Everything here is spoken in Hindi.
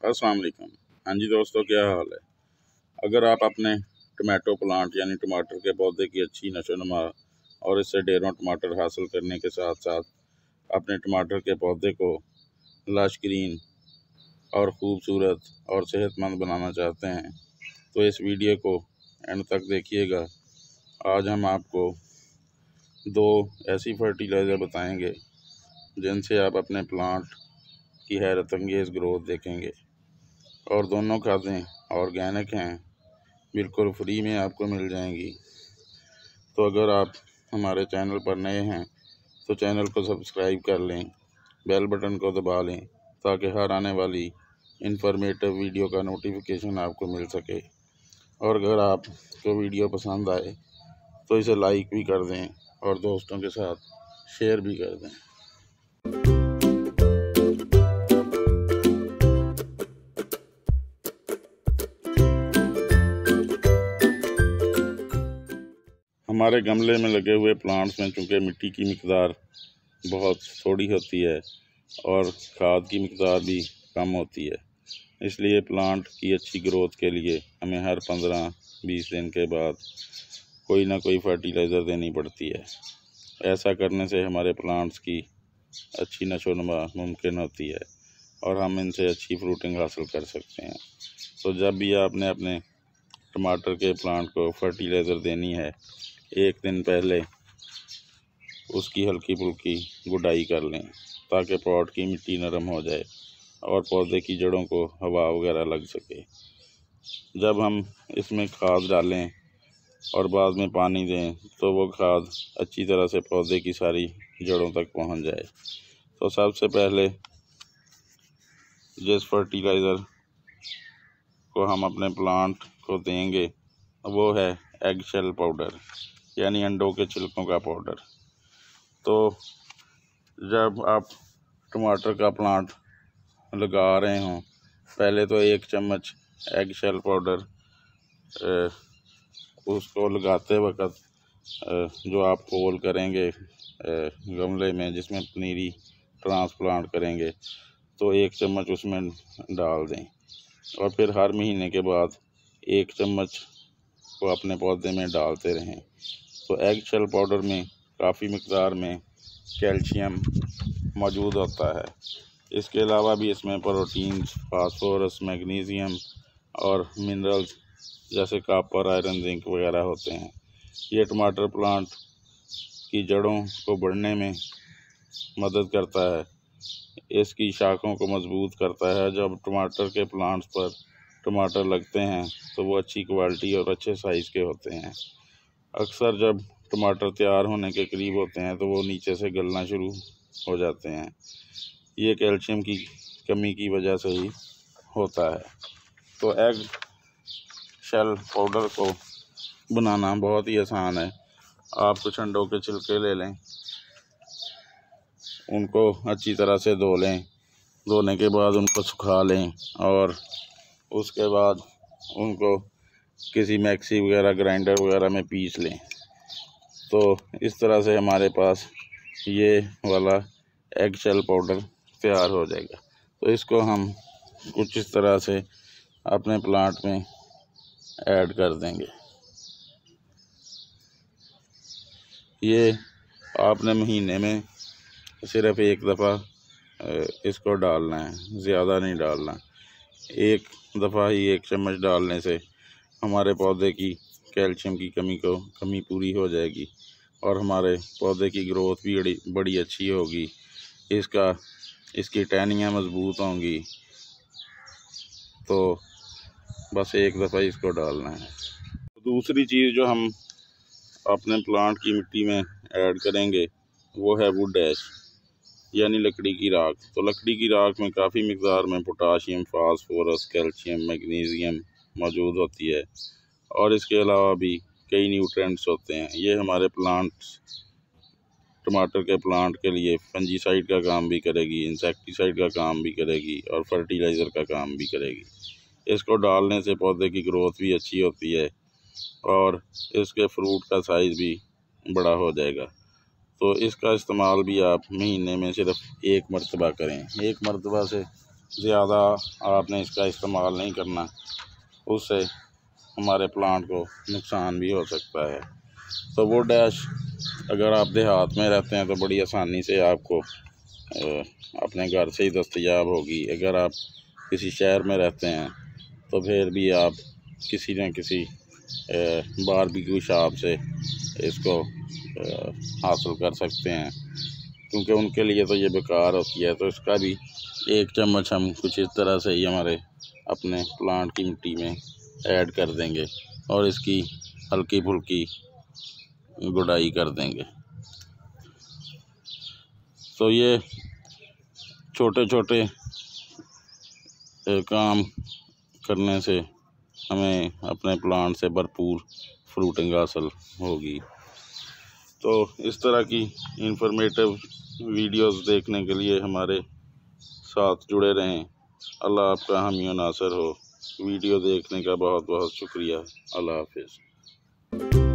अस्सलाम वालेकुम। हाँ जी दोस्तों, क्या हाल है। अगर आप अपने टमाटो प्लांट यानी टमाटर के पौधे की अच्छी नशोनुमा और इससे ढेरों टमाटर हासिल करने के साथ साथ अपने टमाटर के पौधे को लश ग्रीन और ख़ूबसूरत और सेहतमंद बनाना चाहते हैं तो इस वीडियो को एंड तक देखिएगा। आज हम आपको 2 ऐसी फर्टिलाइज़र बताएंगे जिनसे आप अपने प्लांट की हैरत अंगेज़ ग्रोथ देखेंगे और दोनों खादें ऑर्गेनिक हैं, बिल्कुल फ्री में आपको मिल जाएंगी। तो अगर आप हमारे चैनल पर नए हैं तो चैनल को सब्सक्राइब कर लें, बेल बटन को दबा लें ताकि हर आने वाली इंफॉर्मेटिव वीडियो का नोटिफिकेशन आपको मिल सके। और अगर आपको वीडियो पसंद आए तो इसे लाइक भी कर दें और दोस्तों के साथ शेयर भी कर दें। हमारे गमले में लगे हुए प्लांट्स में चूँकि मिट्टी की मिकदार बहुत थोड़ी होती है और खाद की मिकदार भी कम होती है, इसलिए प्लांट की अच्छी ग्रोथ के लिए हमें हर 15-20 दिन के बाद कोई ना कोई फर्टिलाइज़र देनी पड़ती है। ऐसा करने से हमारे प्लांट्स की अच्छी नशोनुमा मुमकिन होती है और हम इनसे अच्छी फ्रूटिंग हासिल कर सकते हैं। तो जब भी आपने अपने टमाटर के प्लांट को फर्टिलाइज़र देनी है, एक दिन पहले उसकी हल्की फुल्की गुडाई कर लें ताकि पॉट की मिट्टी नरम हो जाए और पौधे की जड़ों को हवा वगैरह लग सके। जब हम इसमें खाद डालें और बाद में पानी दें तो वो खाद अच्छी तरह से पौधे की सारी जड़ों तक पहुंच जाए। तो सबसे पहले जिस फर्टिलाइज़र को हम अपने प्लांट को देंगे वो है एग शेल पाउडर यानी अंडों के छिलकों का पाउडर। तो जब आप टमाटर का प्लांट लगा रहे हों, पहले तो 1 चम्मच एग शेल पाउडर उसको लगाते वक्त जो आप होल करेंगे गमले में जिसमें पनीरी ट्रांसप्लांट करेंगे तो 1 चम्मच उसमें डाल दें और फिर हर महीने के बाद 1 चम्मच को अपने पौधे में डालते रहें। तो एग शेल पाउडर में काफ़ी मिकदार में कैल्शियम मौजूद होता है। इसके अलावा भी इसमें प्रोटीन्स, फास्फोरस, मैग्नीशियम और मिनरल्स जैसे कॉपर, आयरन, जिंक वगैरह होते हैं। ये टमाटर प्लांट की जड़ों को बढ़ने में मदद करता है, इसकी शाखों को मजबूत करता है। जब टमाटर के प्लांट्स पर टमाटर लगते हैं तो वो अच्छी क्वालिटी और अच्छे साइज़ के होते हैं। अक्सर जब टमाटर तैयार होने के करीब होते हैं तो वो नीचे से गलना शुरू हो जाते हैं। ये कैल्शियम की कमी की वजह से ही होता है। तो एग शेल पाउडर को बनाना बहुत ही आसान है। आप कुछ अंडों के छिलके ले लें, उनको अच्छी तरह से धो लें, धोने के बाद उनको सुखा लें और उसके बाद उनको किसी मिक्सी वगैरह, ग्राइंडर वगैरह में पीस लें। तो इस तरह से हमारे पास ये वाला एग शेल पाउडर तैयार हो जाएगा। तो इसको हम कुछ इस तरह से अपने प्लांट में ऐड कर देंगे। ये आपने महीने में सिर्फ़ 1 दफ़ा इसको डालना है, ज़्यादा नहीं डालना। 1 दफ़ा ही 1 चम्मच डालने से हमारे पौधे की कैल्शियम की कमी पूरी हो जाएगी और हमारे पौधे की ग्रोथ भी बड़ी अच्छी होगी। इसकी टहनियाँ मज़बूत होंगी। तो बस 1 दफ़ा इसको डालना है। दूसरी चीज़ जो हम अपने प्लांट की मिट्टी में ऐड करेंगे वो है वुड ऐश यानी लकड़ी की राख। तो लकड़ी की राख में काफ़ी मिकदार में पोटाशियम, फास्फोरस, कैल्शियम, मैग्नीशियम मौजूद होती है और इसके अलावा भी कई न्यूट्रिएंट्स होते हैं। ये हमारे टमाटर के प्लांट के लिए फंजीसाइड का काम भी करेगी, इंसेक्टिसाइड का काम भी करेगी और फर्टिलाइज़र का काम भी करेगी। इसको डालने से पौधे की ग्रोथ भी अच्छी होती है और इसके फ्रूट का साइज़ भी बड़ा हो जाएगा। तो इसका इस्तेमाल भी आप महीने में सिर्फ 1 मरतबा करें। 1 मरतबा से ज़्यादा आपने इसका इस्तेमाल नहीं करना, उससे हमारे प्लांट को नुकसान भी हो सकता है। तो वो डैश अगर आप देहात में रहते हैं तो बड़ी आसानी से आपको अपने घर से ही दस्तयाब होगी। अगर आप किसी शहर में रहते हैं तो फिर भी आप किसी न किसी बारबेक्यू शॉप से इसको हासिल कर सकते हैं, क्योंकि उनके लिए तो ये बेकार होती है। तो इसका भी 1 चम्मच हम कुछ इस तरह से ही हमारे अपने प्लांट की मिट्टी में ऐड कर देंगे और इसकी हल्की फुल्की गुड़ाई कर देंगे। तो ये छोटे छोटे काम करने से हमें अपने प्लांट से भरपूर फ्रूटिंग हासिल होगी। तो इस तरह की इंफॉर्मेटिव वीडियोस देखने के लिए हमारे साथ जुड़े रहें। अल्लाह आपका हामी व नासर हो। वीडियो देखने का बहुत बहुत शुक्रिया। अल्लाह हाफिज़।